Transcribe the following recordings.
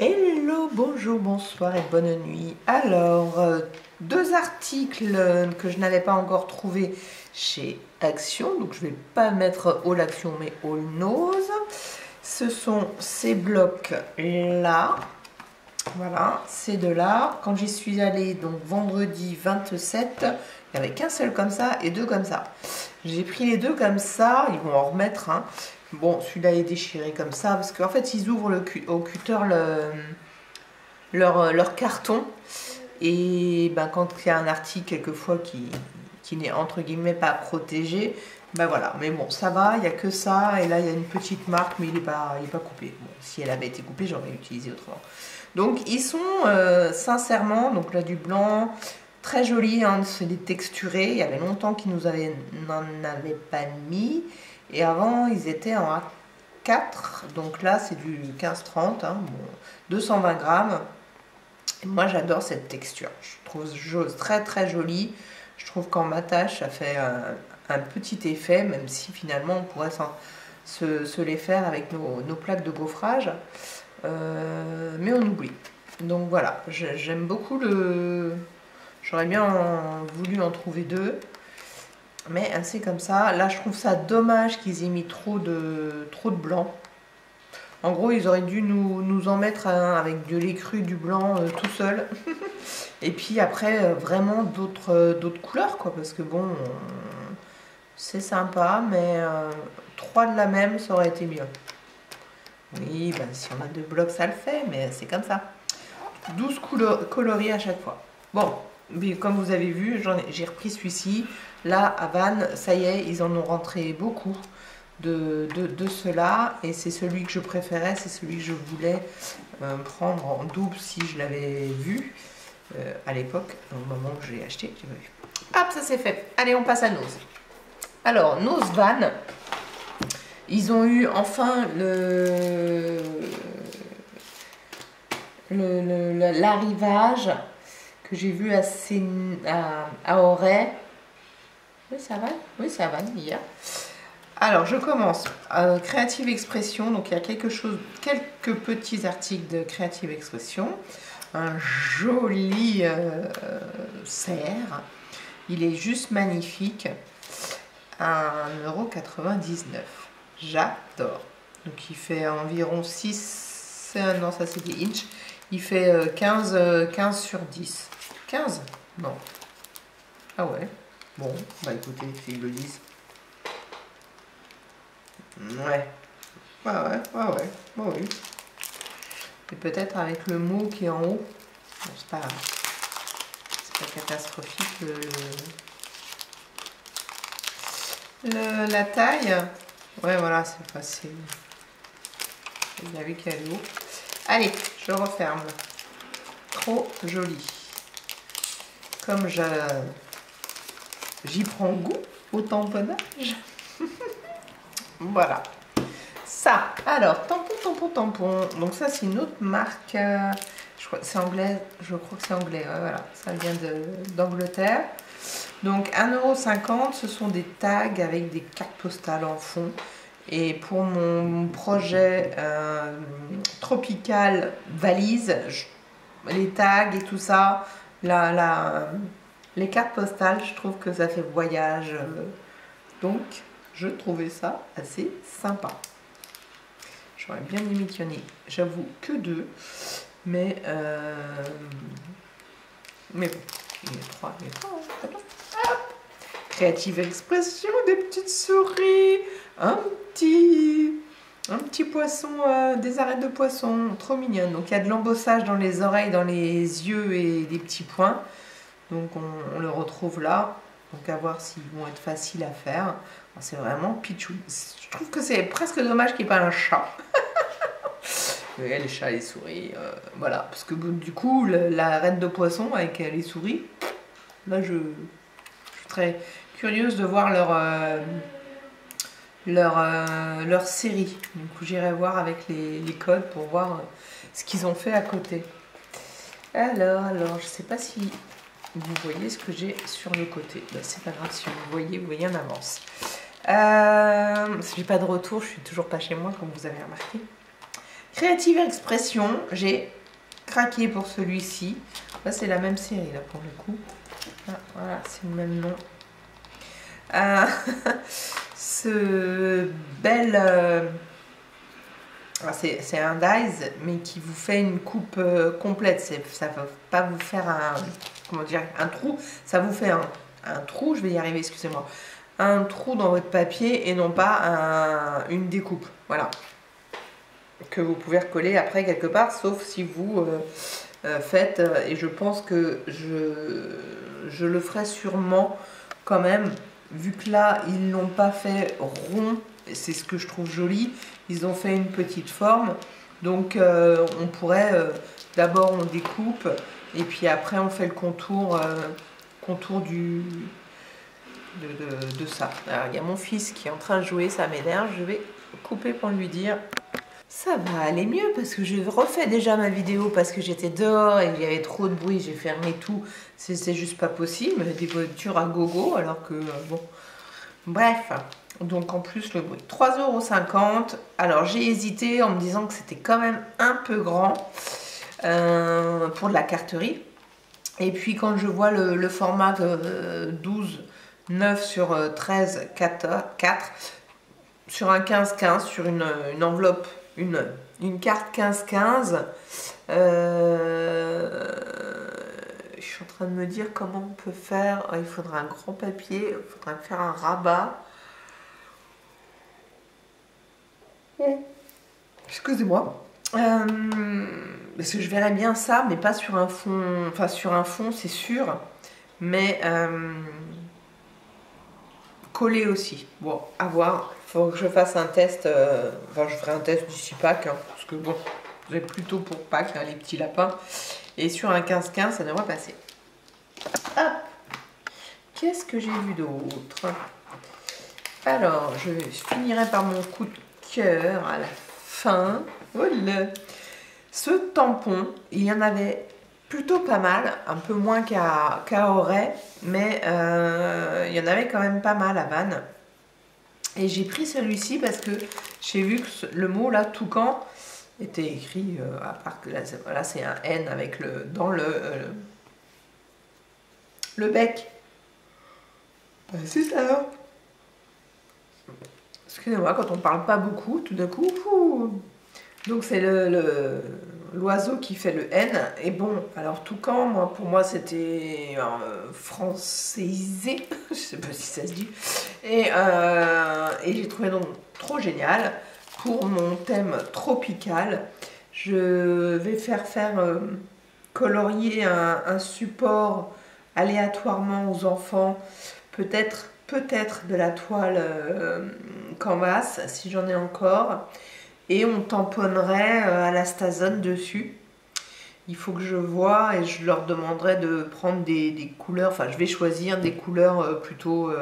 Hello, bonjour, bonsoir et bonne nuit. Alors, deux articles que je n'avais pas encore trouvés chez Action, donc je ne vais pas mettre All Action mais All Nose. Ce sont ces blocs là, voilà, ces deux là. Quand j'y suis allée, donc vendredi 27, il n'y avait qu'un seul comme ça et deux comme ça. J'ai pris les deux comme ça, ils vont en remettre un. Bon, celui-là est déchiré comme ça, parce qu'en fait, ils ouvrent au cutter leur carton. Et ben, quand il y a un article, quelquefois, qui n'est entre guillemets pas protégé, ben voilà. Mais bon, ça va, il n'y a que ça. Et là, il y a une petite marque, mais il n'est pas coupé. Bon, si elle avait été coupée, j'aurais utilisé autrement. Donc, ils sont sincèrement, donc là, du blanc, très joli, hein, c'est des texturés. Il y avait longtemps qu'ils n'en avaient pas mis. Et avant, ils étaient en A4, donc là, c'est du 15-30, hein, bon, 220 grammes. Et moi, j'adore cette texture. Je trouve chose très, très jolie. Je trouve qu'en matage, ça fait un petit effet, même si finalement, on pourrait se les faire avec nos plaques de gaufrage. Mais on oublie. Donc voilà, j'aime beaucoup le... J'aurais bien voulu en trouver deux. Mais c'est comme ça. Là, je trouve ça dommage qu'ils aient mis trop de blanc. En gros, ils auraient dû nous en mettre avec de lait cru, du blanc tout seul. Et puis après, vraiment d'autres couleurs, quoi. Parce que bon, c'est sympa, mais 3 de la même, ça aurait été mieux. Oui, ben, si on a 2 blocs, ça le fait, mais c'est comme ça. 12 coloris à chaque fois. Bon, mais comme vous avez vu, j'ai repris celui-ci. Là, à Vannes, ça y est, ils en ont rentré beaucoup de ceux-là. Et c'est celui que je préférais, c'est celui que je voulais prendre en double si je l'avais vu à l'époque, au moment où je l'ai acheté. J'ai pas vu. Hop, ça c'est fait. Allez, on passe à Nose. Alors, Nose Vannes, ils ont eu enfin l'arrivage que j'ai vu à Auray. Oui, ça va. Oui, ça va, hier. Alors, je commence. Creative Expression. Donc, il y a quelques petits articles de Creative Expression. Un joli cerf. Il est juste magnifique. 1,99 €. J'adore. Donc, il fait environ 6... non, ça c'est des inches. Il fait 15 sur 10. 15? Non. Ah ouais. Bon, bah écoutez, ils le disent. Ouais. Bah oui. Et peut-être avec le mot qui est en haut. Bon, c'est pas catastrophique. La taille. Ouais, voilà, c'est facile. Il y a vu qu'il y a l'eau. Allez, je referme. Trop joli. Comme j'y prends goût au tamponnage. Voilà. Ça, alors, tampon. Donc ça, c'est une autre marque. Je crois que c'est anglais. Je crois que c'est anglais. Ouais, voilà, ça vient d'Angleterre. Donc 1,50 €, ce sont des tags avec des cartes postales en fond. Et pour mon projet tropical valise, les tags et tout ça, les cartes postales, je trouve que ça fait voyage. Donc, je trouvais ça assez sympa. J'aurais bien aimé qu'il y en ait, j'avoue, que 2. Mais bon, il y a 3, hein. Creative Expression, des petites souris, un petit poisson, des arêtes de poisson, trop mignonne. Donc il y a de l'embossage dans les oreilles, dans les yeux et des petits points. Donc on le retrouve là. Donc à voir s'ils vont être faciles à faire. C'est vraiment pichou. Je trouve que c'est presque dommage qu'il n'y ait pas un chat. Les chats, les souris, voilà. Parce que du coup, l'arête de poisson avec les souris, là je suis très curieuse de voir leur série. Du coup, j'irai voir avec les codes pour voir ce qu'ils ont fait à côté. Alors, je sais pas si vous voyez ce que j'ai sur le côté. Ben, c'est pas grave, si vous voyez en avance. J'ai pas de retour, je suis toujours pas chez moi, comme vous avez remarqué. Creative Expression, j'ai craqué pour celui-ci. Là, c'est la même série, là, pour le coup. Ah, voilà, c'est le même nom. Ce bel... c'est un dies, mais qui vous fait une coupe complète. Ça ne va pas vous faire un... Comment dire? Un trou. Ça vous fait un trou, je vais y arriver, excusez-moi. Un trou dans votre papier et non pas une découpe. Voilà. Que vous pouvez recoller après quelque part, sauf si vous faites... et je pense que je le ferai sûrement quand même, vu que là, ils l'ont pas fait rond. C'est ce que je trouve joli. Ils ont fait une petite forme. Donc, on pourrait... d'abord, on découpe. Et puis après, on fait le contour, de ça. Alors, il y a mon fils qui est en train de jouer. Ça m'énerve. Je vais couper pour lui dire... Ça va aller mieux parce que je refais déjà ma vidéo parce que j'étais dehors et il y avait trop de bruit. J'ai fermé tout. C'est juste pas possible. Des voitures à gogo alors que... bon... Bref, donc en plus le bruit. 3,50 €. Alors j'ai hésité en me disant que c'était quand même un peu grand pour de la carterie. Et puis quand je vois le format 12, 9 sur 13, 4, sur un 15-15, sur une enveloppe, une carte 15-15, je suis en train de me dire comment on peut faire. Il faudra un grand papier, il faudra faire un rabat. Excusez-moi. Parce que je verrais bien ça, mais pas sur un fond. Enfin, sur un fond, c'est sûr. Mais collé aussi. Bon, à voir. Il faut que je fasse un test. Enfin, je ferai un test d'ici Pâques. Hein, parce que bon, vous êtes plutôt pour Pâques, hein, les petits lapins. Et sur un 15-15, ça devrait passer. Hop. Qu'est-ce que j'ai vu d'autre? Alors, je finirai par mon coup de cœur à la fin. Voilà. Ce tampon, il y en avait plutôt pas mal, un peu moins qu'à Auray, mais il y en avait quand même pas mal à Vannes. Et j'ai pris celui-ci parce que j'ai vu que le mot là, toucan, était écrit, à part que là c'est un N avec dans le bec. C'est ça. Excusez-moi, quand on parle pas beaucoup, tout d'un coup, donc c'est l'oiseau qui fait le N. Et bon, alors toucan, moi, pour moi, c'était francisé, je sais pas si ça se dit. Et j'ai trouvé donc trop génial. Pour mon thème tropical, je vais faire colorier un support aléatoirement aux enfants, peut-être de la toile canvas si j'en ai encore, et on tamponnerait à la Stazone dessus. Il faut que je vois et je leur demanderai de prendre des couleurs, enfin je vais choisir des couleurs plutôt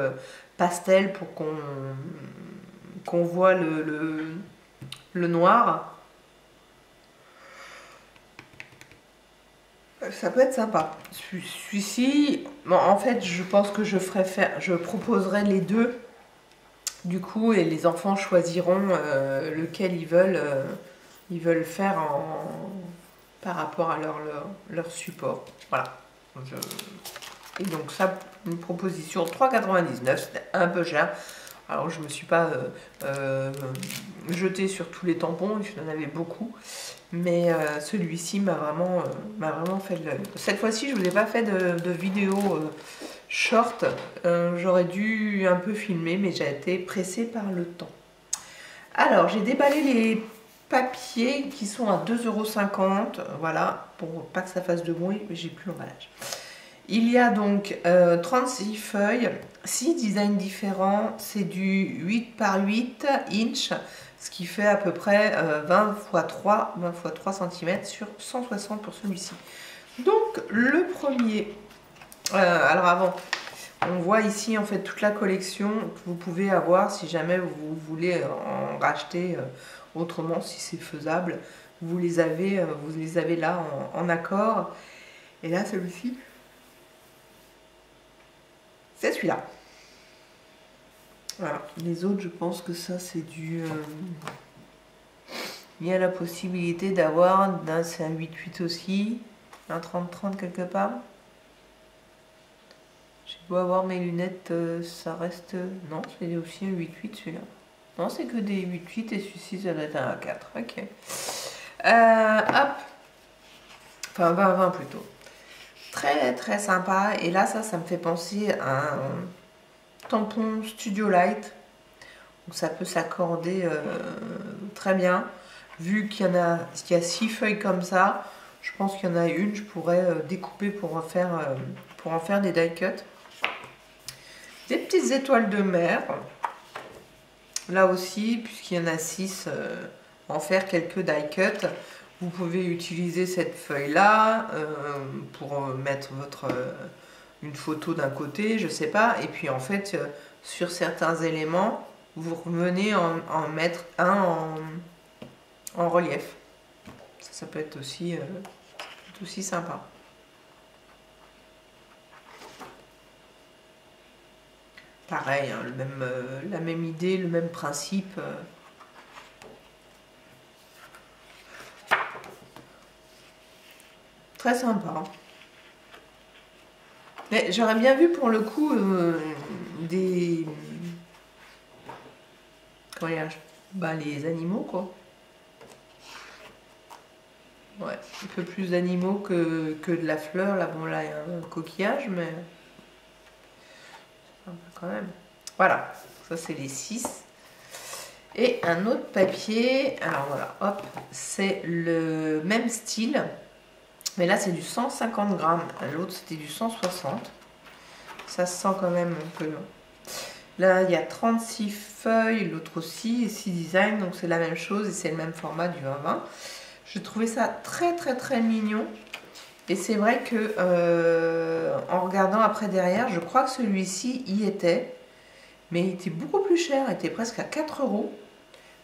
pastel pour qu'on voit le noir. Ça peut être sympa. Celui-ci, bon, en fait, je pense que je proposerai les deux, du coup, et les enfants choisiront lequel ils veulent faire par rapport à leur support. Voilà. Et donc ça, une proposition 3,99 €, c'était un peu cher. Alors je me suis pas jetée sur tous les tampons, il y en avait beaucoup. Mais celui-ci m'a vraiment fait de l'œil. Cette fois-ci, je ne vous ai pas fait de vidéo short. J'aurais dû un peu filmer, mais j'ai été pressée par le temps. Alors, j'ai déballé les papiers qui sont à 2,50 €. Voilà, pour pas que ça fasse de bruit, mais j'ai plus l'emballage. Il y a donc 36 feuilles, 6 designs différents. C'est du 8 par 8 inch. Ce qui fait à peu près 20 x 3 cm sur 160 pour celui-ci. Donc le premier, alors avant, on voit ici en fait toute la collection que vous pouvez avoir si jamais vous voulez en racheter autrement, si c'est faisable. Vous les avez là en accord. Et là celui-ci, c'est celui-là. Voilà. Les autres, je pense que ça, c'est du Il y a la possibilité d'avoir, c'est un 8-8 aussi, un 30-30 quelque part. J'ai beau avoir mes lunettes, ça reste... Non, c'est aussi un 8-8 celui-là. Non, c'est que des 8-8 et celui-ci, ça doit être un 4. Ok. Hop. Enfin, 20-20 plutôt. Très très sympa. Et là, ça me fait penser à un tampon Studio Light. Donc ça peut s'accorder très bien. Vu qu'il y a 6 feuilles comme ça, je pense qu'il y en a une, je pourrais découper pour en faire des die cuts. Des petites étoiles de mer. Là aussi, puisqu'il y en a 6, en faire quelques die cuts. Vous pouvez utiliser cette feuille-là pour mettre une photo d'un côté, je sais pas. Et puis en fait, sur certains éléments, vous revenez en mettre un en relief. Ça peut être aussi sympa. Pareil, hein, la même idée, le même principe. Très sympa. Mais j'aurais bien vu pour le coup des... Comment dire, les animaux quoi. Ouais, un peu plus d'animaux que de la fleur. Là, bon, là, il y a un coquillage, mais... quand même. Voilà, ça c'est les 6. Et un autre papier, alors voilà, hop, c'est le même style, mais là c'est du 150 grammes, l'autre c'était du 160. Ça se sent quand même un peu long. Là il y a 36 feuilles, l'autre aussi, et 6 designs, donc c'est la même chose et c'est le même format du 20-20. Je trouvais ça très très très mignon. Et c'est vrai que en regardant après derrière, je crois que celui-ci y était. Mais il était beaucoup plus cher, il était presque à 4 €.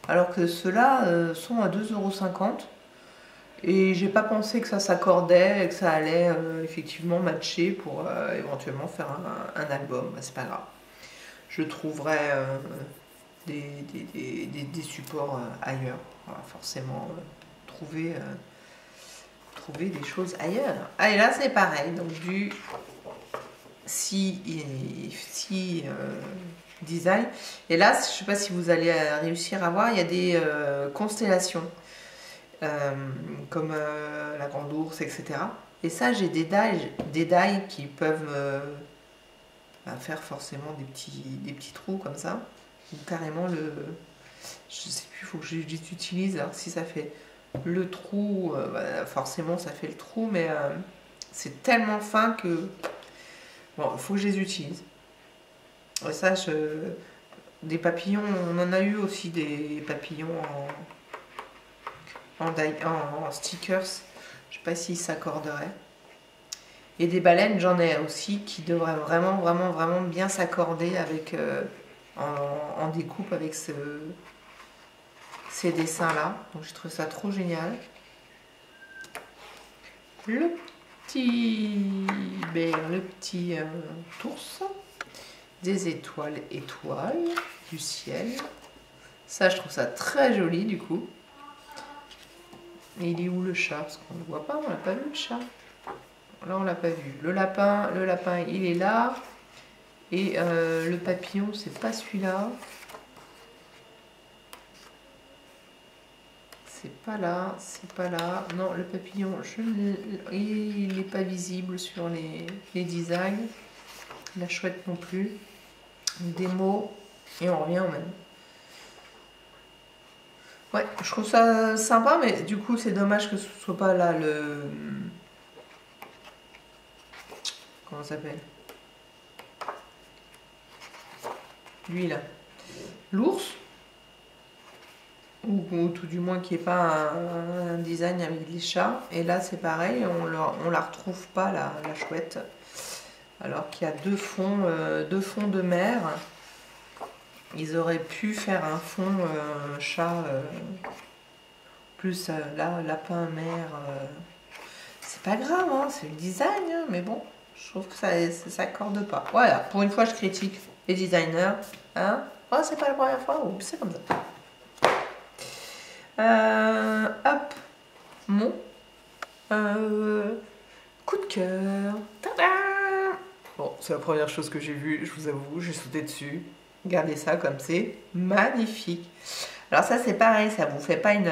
Alors que ceux-là sont à 2,50 €. Et j'ai pas pensé que ça s'accordait et que ça allait effectivement matcher pour éventuellement faire un album. Bah, c'est pas grave. Je trouverai des supports ailleurs. On va forcément trouver des choses ailleurs. Allez, là c'est pareil. Donc du si design. Et là, je ne sais pas si vous allez réussir à voir, il y a des constellations comme la grande ours, etc. Et ça, j'ai des die qui peuvent faire forcément des petits trous comme ça. Ou carrément je sais plus, il faut que je les utilise. Alors si ça fait le trou, forcément ça fait le trou, mais c'est tellement fin que bon, il faut que je les utilise. Et ça, des papillons, on en a eu aussi des papillons en stickers. Je sais pas s'ils s'accorderaient. Et des baleines, j'en ai aussi qui devraient vraiment, vraiment, vraiment bien s'accorder avec en découpe avec ces dessins-là. Donc je trouve ça trop génial. Le petit ours. Des étoiles, du ciel. Ça, je trouve ça très joli du coup. Et il est où le chat? Parce qu'on ne le voit pas, on l'a pas vu le chat. Là, on l'a pas vu. Le lapin, il est là. Et le papillon, c'est pas celui-là. C'est pas là, c'est pas là. Non, le papillon, il n'est pas visible sur les designs. La chouette non plus. Des mots et on revient au même. Ouais, je trouve ça sympa, mais du coup c'est dommage que ce soit pas là le... Comment ça s'appelle? Lui là. L'ours. Ou tout du moins qu'il n'y ait pas un design avec les chats. Et là c'est pareil, on la retrouve pas la chouette. Alors qu'il y a deux fonds de mer. Ils auraient pu faire un fond chat plus là, lapin, mer. C'est pas grave, hein, c'est le design, hein, mais bon, je trouve que ça s'accorde pas. Voilà, pour une fois, je critique les designers. Hein. Oh, c'est pas la première fois, c'est comme ça. Hop, mon coup de cœur. Tada! Bon, c'est la première chose que j'ai vue, je vous avoue, j'ai sauté dessus. Regardez ça comme c'est magnifique. Alors ça c'est pareil, ça vous fait pas une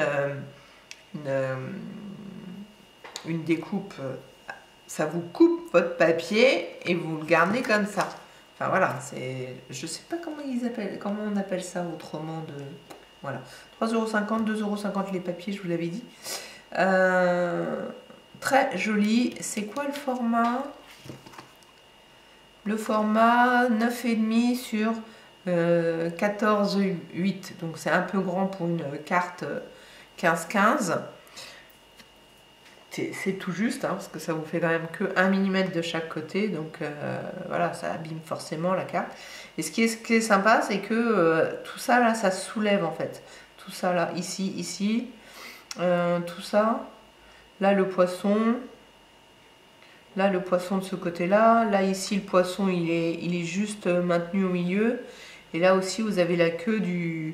découpe, ça vous coupe votre papier et vous le gardez comme ça. Enfin voilà, c'est, je sais pas comment on appelle ça autrement de, voilà, 3,50 €, 2,50 € les papiers, je vous l'avais dit. Très joli. C'est quoi le format? Le format 9,5 sur 14,8. Donc c'est un peu grand pour une carte 15-15. C'est tout juste, hein, parce que ça vous fait quand même que 1 mm de chaque côté. Donc voilà, ça abîme forcément la carte. Et ce qui est sympa, c'est que tout ça là, ça soulève en fait. Tout ça là, ici, tout ça. Là, le poisson. Là, le poisson de ce côté-là. Là, ici, le poisson, il est juste maintenu au milieu. Et là aussi, vous avez la queue de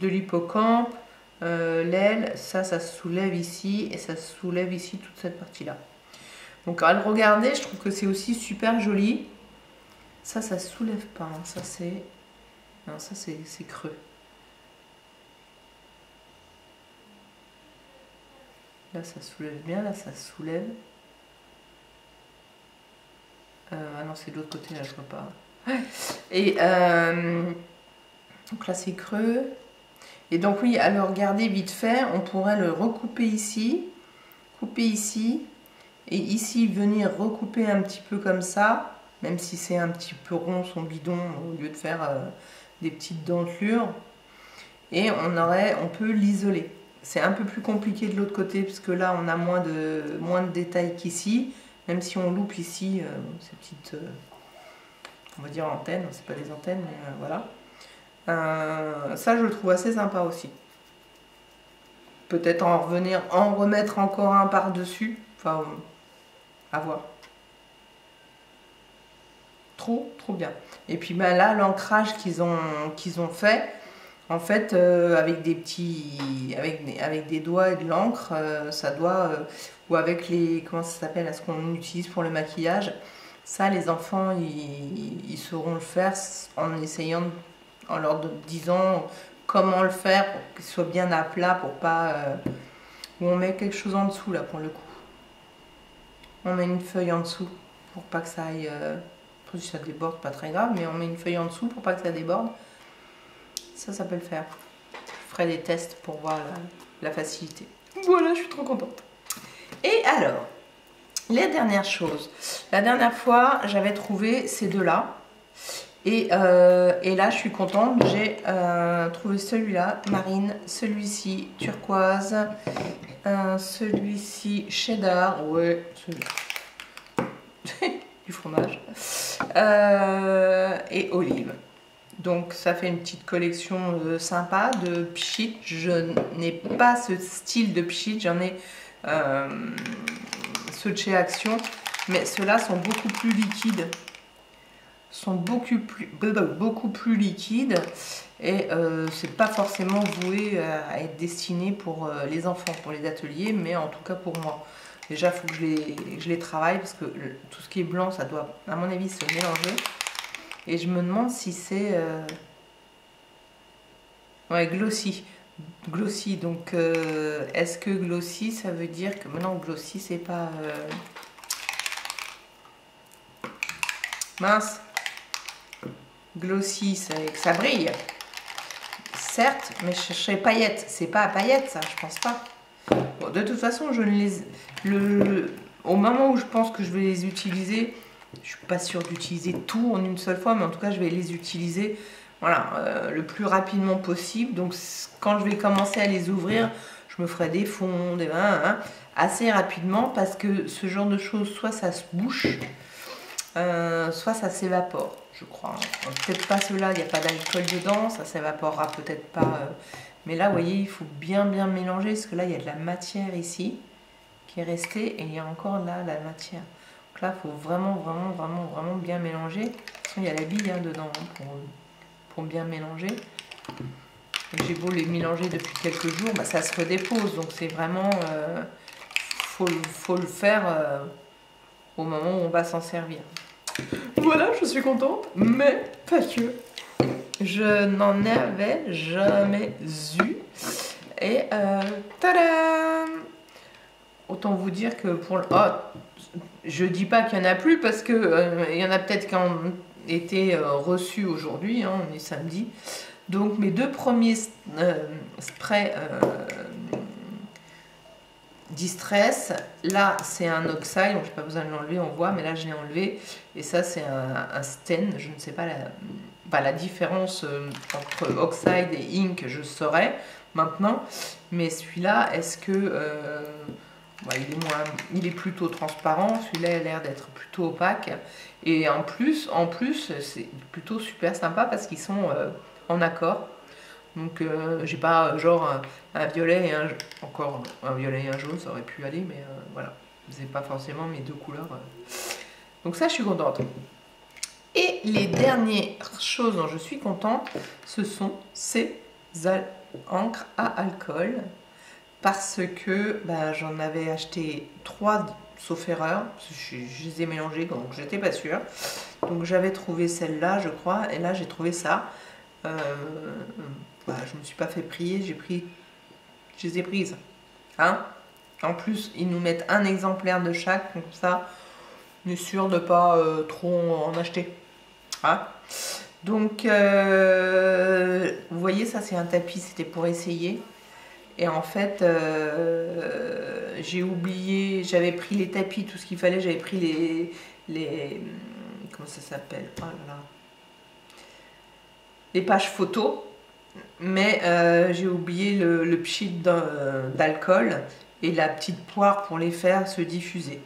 l'hippocampe. L'aile, ça se soulève ici. Et ça se soulève ici, toute cette partie-là. Donc, à le regarder, je trouve que c'est aussi super joli. Ça se soulève pas. Hein. Ça, c'est... Non, ça, c'est creux. Là, ça soulève bien. Là, ça soulève. Ah non, c'est de l'autre côté, là, je vois pas. Et donc là, c'est creux. Et donc, oui, à le regarder vite fait, on pourrait le recouper ici, couper ici, et ici, venir recouper un petit peu comme ça, même si c'est un petit peu rond son bidon, au lieu de faire des petites dentelures. Et on peut l'isoler. C'est un peu plus compliqué de l'autre côté, parce que là, on a moins de détails qu'ici. Même si on loupe ici ces petites, on va dire antennes, c'est pas des antennes, mais voilà. Ça, je le trouve assez sympa aussi. Peut-être en remettre encore un par-dessus. Enfin, à voir. Trop bien. Et puis bah, là, l'ancrage qu'ils ont fait, en fait, avec des petits, avec des doigts et de l'encre, ça doit, ou avec les, comment ça s'appelle, à ce qu'on utilise pour le maquillage, ça, les enfants, ils sauront le faire en essayant, en leur disant comment le faire pour qu'il soit bien à plat, pour pas, ou on met quelque chose en dessous là pour le coup. On met une feuille en dessous pour pas que ça aille, si ça déborde, pas très grave, mais on met une feuille en dessous pour pas que ça déborde. Ça peut le faire. Je ferai des tests pour voir la facilité. Voilà, je suis trop contente. Et alors, les dernières choses. La dernière fois, j'avais trouvé ces deux-là. Et là, je suis contente. J'ai trouvé celui-là, marine, celui-ci, turquoise, celui-ci, cheddar. Ouais, du fromage. Et olive. Donc ça fait une petite collection sympa de pchit. Je n'ai pas ce style de pchit, j'en ai ceux de chez Action, mais ceux-là sont beaucoup plus liquides. Sont beaucoup plus liquides et c'est pas forcément voué à être destiné pour les enfants, pour les ateliers, mais en tout cas pour moi. Déjà, il faut que je les travaille parce que tout ce qui est blanc, ça doit, à mon avis, se mélanger. Et je me demande si c'est... ouais, glossy. Glossy, donc est-ce que glossy, ça veut dire que... Maintenant, glossy, c'est pas... Mince. Glossy, c'est que ça brille. Certes, mais je serais paillettes. C'est pas à paillettes, ça, je pense pas. Bon, de toute façon, je ne les... Au moment où je pense que je vais les utiliser... Je suis pas sûre d'utiliser tout en une seule fois, mais en tout cas, je vais les utiliser voilà, le plus rapidement possible. Donc, quand je vais commencer à les ouvrir, je me ferai des fonds, des assez rapidement parce que ce genre de choses, soit ça se bouche, soit ça s'évapore, je crois. Peut-être pas ceux-là, il n'y a pas d'alcool dedans, ça s'évaporera peut-être pas. Mais là, vous voyez, il faut bien mélanger parce que là, il y a de la matière ici qui est restée et il y a encore là la matière. Donc là, il faut vraiment bien mélanger. De toute façon, il y a la bille dedans pour bien mélanger. J'ai beau les mélanger depuis quelques jours, bah, ça se redépose. Donc c'est vraiment... faut le faire au moment où on va s'en servir. Voilà, je suis contente, mais pas que. Je n'en avais jamais eu. Et tadam! Autant vous dire que pour le... Oh, je dis pas qu'il y en a plus parce que il y en a peut-être qui ont été reçus aujourd'hui, hein, on est samedi. Donc mes deux premiers sprays Distress, là c'est un oxide, donc j'ai pas besoin de l'enlever, on voit, mais là je l'ai enlevé. Et ça c'est un Sten, je ne sais pas la différence entre oxide et ink, je saurais maintenant. Mais celui-là, est-ce que... il est plutôt transparent, celui-là a l'air d'être plutôt opaque. Et en plus c'est plutôt super sympa parce qu'ils sont en accord. Donc j'ai pas genre un violet et encore un violet et un jaune, ça aurait pu aller, mais voilà, c'est pas forcément mes deux couleurs. Donc ça, je suis contente. Et les dernières choses dont je suis contente, ce sont ces encres à alcool, parce que bah, j'en avais acheté 3 sauf erreur, je les ai mélangées donc j'étais pas sûre. Donc j'avais trouvé celle-là, je crois, et là j'ai trouvé ça. Bah, je me suis pas fait prier, je les ai prises. Hein? En plus, ils nous mettent un exemplaire de chaque, comme ça, on est sûr de pas trop en acheter. Hein? Donc, vous voyez, ça c'est un tapis, c'était pour essayer. Et en fait, j'ai oublié, j'avais pris les tapis, tout ce qu'il fallait, j'avais pris les comment ça s'appelle? Oh là là. Les pages photos, mais j'ai oublié le pchit d'alcool et la petite poire pour les faire se diffuser.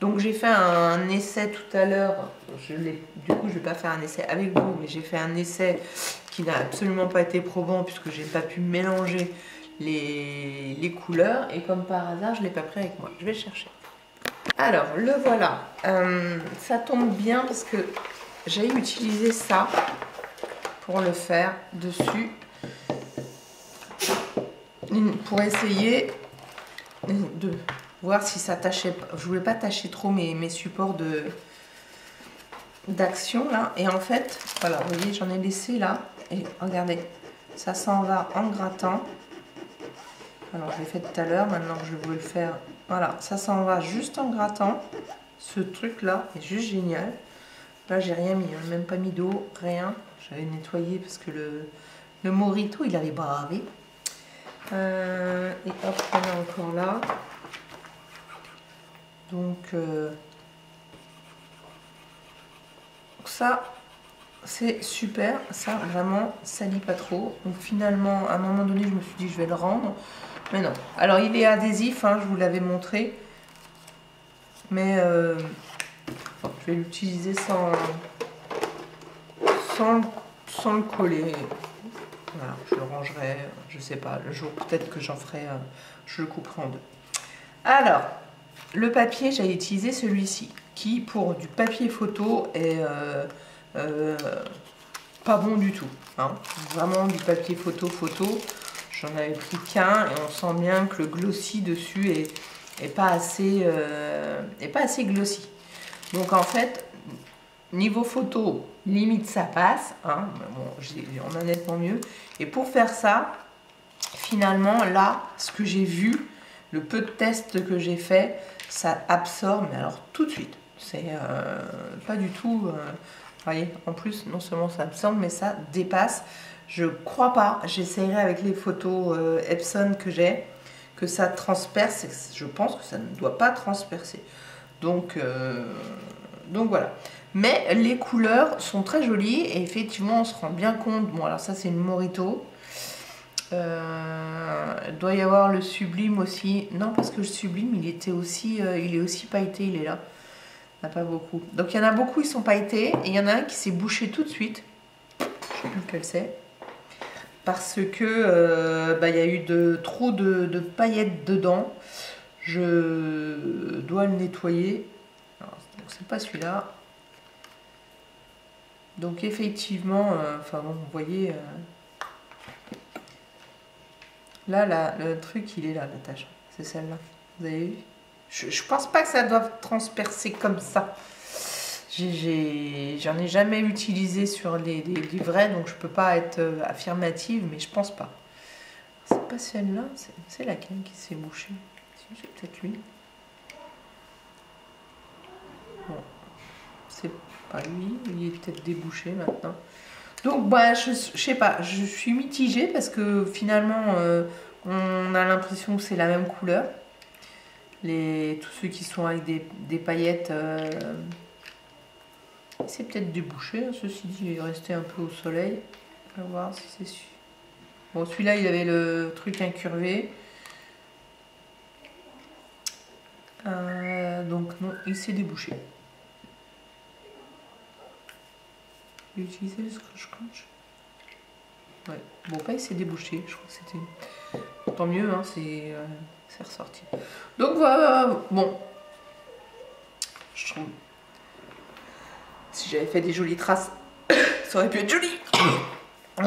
Donc j'ai fait un essai tout à l'heure, du coup je ne vais pas faire un essai avec vous, mais j'ai fait un essai qui n'a absolument pas été probant puisque j'ai pas pu mélanger les couleurs, et comme par hasard je ne l'ai pas pris avec moi, je vais le chercher. Alors le voilà, ça tombe bien parce que j'ai utilisé ça pour le faire dessus, pour essayer de voir si ça tâchait pas. Je voulais pas tâcher trop mes supports d'action là, et en fait voilà, vous voyez, j'en ai laissé là, et regardez, ça s'en va en grattant. Alors je l'ai fait tout à l'heure, maintenant je vais vous le faire. Voilà, ça s'en va juste en grattant. Ce truc là est juste génial. Là j'ai rien mis, hein, même pas mis d'eau, rien. J'avais nettoyé parce que le Morito il avait bravé. Et hop, on est encore là. Donc ça c'est super, ça vraiment ça lit pas trop. Donc finalement à un moment donné je me suis dit je vais le rendre, mais non. Alors il est adhésif, hein, je vous l'avais montré, mais je vais l'utiliser sans le coller. Voilà, je le rangerai, je sais pas, le jour peut-être que j'en ferai, je le couperai en deux. Alors, le papier, j'ai utilisé celui-ci, qui pour du papier photo est pas bon du tout. Hein. Vraiment du papier photo. J'en avais pris qu'un et on sent bien que le glossy dessus est pas assez glossy. Donc en fait, niveau photo, limite ça passe, hein. Bon, on a nettement mieux. Et pour faire ça, finalement, là, ce que j'ai vu, le peu de tests que j'ai fait, ça absorbe, mais alors tout de suite. C'est pas du tout... vous voyez, en plus, non seulement ça absorbe, mais ça dépasse. Je crois pas, j'essaierai avec les photos Epson que j'ai, que ça transperce. Je pense que ça ne doit pas transpercer. Donc voilà. Mais les couleurs sont très jolies et effectivement on se rend bien compte. Bon, alors ça c'est une Morito. Il doit y avoir le Sublime aussi. Non, parce que le Sublime il est aussi pailleté, il est là. Il n'y en a pas beaucoup. Donc il y en a beaucoup, ils sont pailletés. Et il y en a un qui s'est bouché tout de suite. Je ne sais plus lequel c'est. Parce que il y a eu trop de paillettes dedans. Je dois le nettoyer. C'est pas celui-là. Donc effectivement, enfin bon, vous voyez, Là, le truc, il est là, la tâche. C'est celle-là. Vous avez vu? Je pense pas que ça doive transpercer comme ça. J'en ai jamais utilisé sur les vrais, donc je peux pas être affirmative, mais je pense pas. C'est pas celle-là, c'est laquelle qui s'est bouchée? C'est peut-être lui. Bon, c'est pas lui, il est peut-être débouché maintenant. Donc, bah, je sais pas, je suis mitigée parce que finalement, on a l'impression que c'est la même couleur. Tous ceux qui sont avec des paillettes, c'est peut-être débouché. Hein, ceci dit, il est resté un peu au soleil. On va voir si c'est sûr. Bon, celui-là, il avait le truc incurvé. Donc, non, il s'est débouché. J'ai utilisé le scotch. Ouais, bon, pas il s'est débouché. Je crois que c'était. Tant mieux, hein, c'est ressorti. Donc, voilà, bon. Je trouve. Si j'avais fait des jolies traces, ça aurait pu être joli.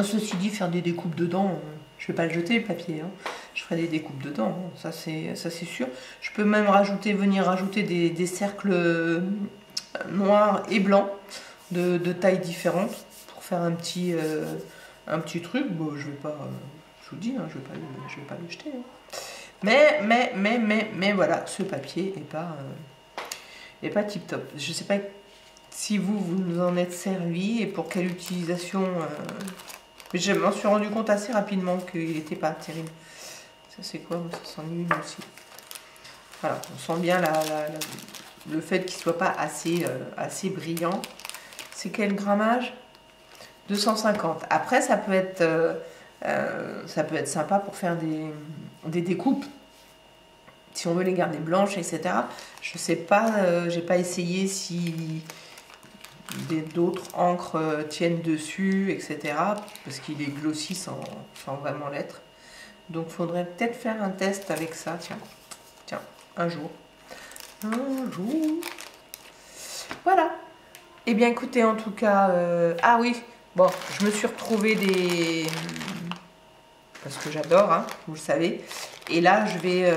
Ceci dit, faire des découpes dedans, je vais pas le jeter le papier. Hein. Je ferai des découpes dedans, hein. Ça c'est sûr. Je peux même venir rajouter des cercles noirs et blancs de tailles différentes pour faire un petit truc. Bon, je vais pas, je vous dis, hein, je vais pas le jeter. Hein. Mais voilà, ce papier est pas tip top. Je sais pas si vous en êtes servi et pour quelle utilisation. Mais je m'en suis rendu compte assez rapidement qu'il n'était pas terrible. Ça c'est quoi? Ça s'ennuie aussi. Voilà, on sent bien le fait qu'il ne soit pas assez brillant. C'est quel grammage? 250. Après, ça peut être sympa pour faire des découpes. Si on veut les garder blanches, etc. Je sais pas, j'ai pas essayé si d'autres encres tiennent dessus, etc. Parce qu'il est glossy sans vraiment l'être. Donc, faudrait peut-être faire un test avec ça. Tiens, un jour. Voilà. Eh bien, écoutez, en tout cas... Ah oui, bon, je me suis retrouvée parce que j'adore, hein, vous le savez. Et là, je vais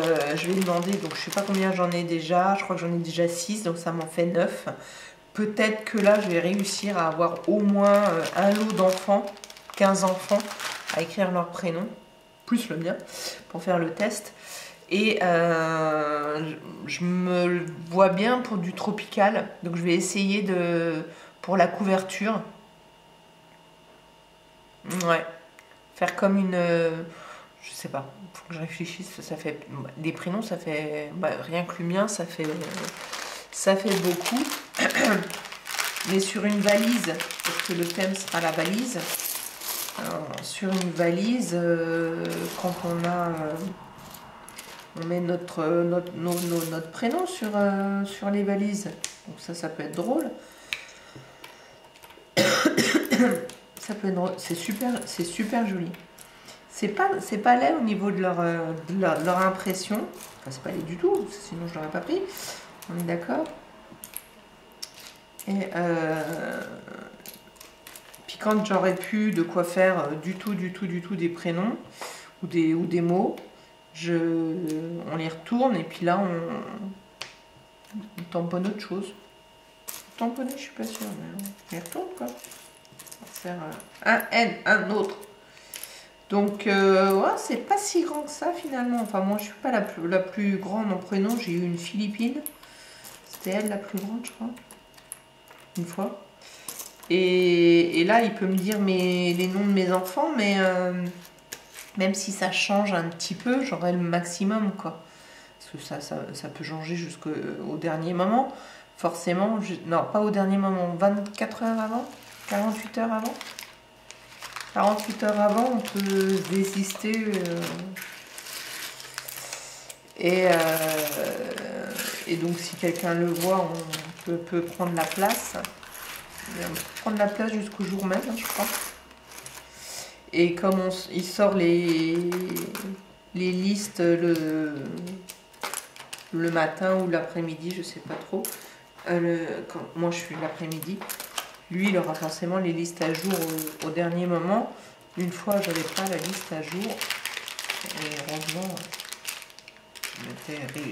demander, donc je sais pas combien j'en ai déjà. Je crois que j'en ai déjà 6, donc ça m'en fait 9. Peut-être que là, je vais réussir à avoir au moins un lot d'enfants, 15 enfants, à écrire leur prénom, plus le mien, pour faire le test. Et je me vois bien pour du tropical. Donc je vais essayer pour la couverture. Ouais. Faire comme une... je sais pas. Faut que je réfléchisse. Ça fait... Des prénoms, ça fait... rien que le mien, ça fait beaucoup. Mais sur une valise, parce que le thème sera la valise. Alors, sur une valise, quand on met notre prénom sur les valises. Donc ça peut être drôle. Ça peut être drôle. C'est super joli. C'est pas laid au niveau de leur impression. Enfin, c'est pas laid du tout, sinon je l'aurais pas pris. On est d'accord. Et puis quand j'aurais pu de quoi faire du tout des prénoms ou des mots, on les retourne et puis là on tamponne autre chose. Tamponner, je suis pas sûre, mais on les retourne quoi. On va faire un N, un autre. Donc ouais, c'est pas si grand que ça finalement. Enfin moi je suis pas la plus grande en prénom, j'ai eu une Philippine. C'était elle la plus grande je crois. Une fois. Et là il peut me dire les noms de mes enfants, mais même si ça change un petit peu, j'aurai le maximum quoi. Parce que ça peut changer jusqu'au dernier moment. Forcément, non pas au dernier moment, 24 heures avant, 48 heures avant. 48 heures avant, on peut se désister et donc si quelqu'un le voit, on peut prendre la place. On peut prendre la place jusqu'au jour même, hein, je crois. Et comme il sort les listes le matin ou l'après-midi, je sais pas trop. Moi je suis l'après-midi. Lui, il aura forcément les listes à jour au dernier moment. Une fois, j'avais pas la liste à jour. Et heureusement,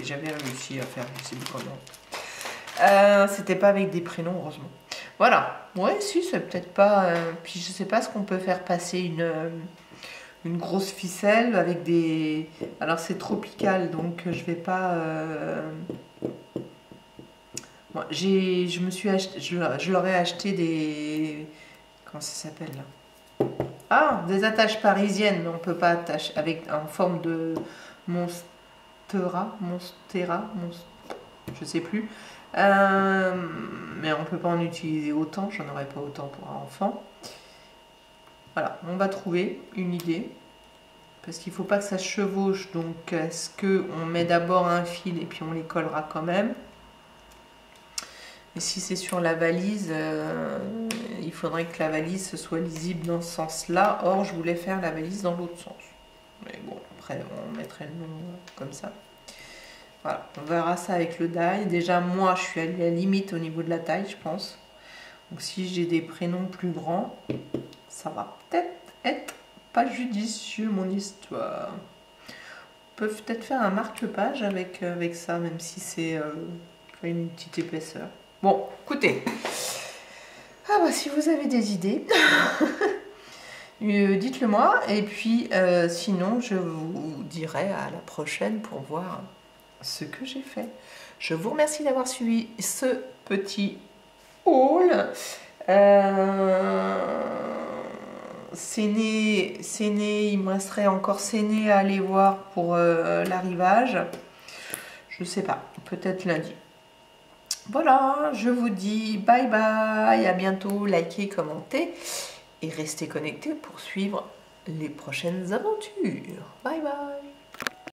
j'avais réussi à faire, je sais plus comment. C'était pas avec des prénoms, heureusement. Voilà. Ouais, si, c'est peut-être pas... puis je sais pas ce qu'on peut faire passer une grosse ficelle avec des... Alors c'est tropical, donc je vais pas... Bon, je me suis acheté... Je leur ai acheté des... Comment ça s'appelle là? Ah, des attaches parisiennes, mais on peut pas attacher avec en forme de monstera, je sais plus. Mais on peut pas en utiliser autant, j'en aurais pas autant pour un enfant. Voilà, on va trouver une idée. Parce qu'il faut pas que ça se chevauche, donc est-ce qu'on met d'abord un fil et puis on les collera quand même? Et si c'est sur la valise, il faudrait que la valise soit lisible dans ce sens-là. Or, je voulais faire la valise dans l'autre sens. Mais bon, après, on mettrait le nom comme ça. Voilà, on verra ça avec le die. Déjà, moi, je suis à la limite au niveau de la taille, je pense. Donc, si j'ai des prénoms plus grands, ça va peut-être être pas judicieux, mon histoire. On peut peut-être faire un marque-page avec ça, même si c'est une petite épaisseur. Bon, écoutez. Ah bah, si vous avez des idées, dites-le moi. Et puis, sinon, je vous dirai à la prochaine pour voir ce que j'ai fait. Je vous remercie d'avoir suivi ce petit haul. Séné, il me resterait encore Séné à aller voir pour l'arrivage. Je sais pas, peut-être lundi. Voilà, je vous dis bye bye, à bientôt, likez, commentez et restez connectés pour suivre les prochaines aventures. Bye bye.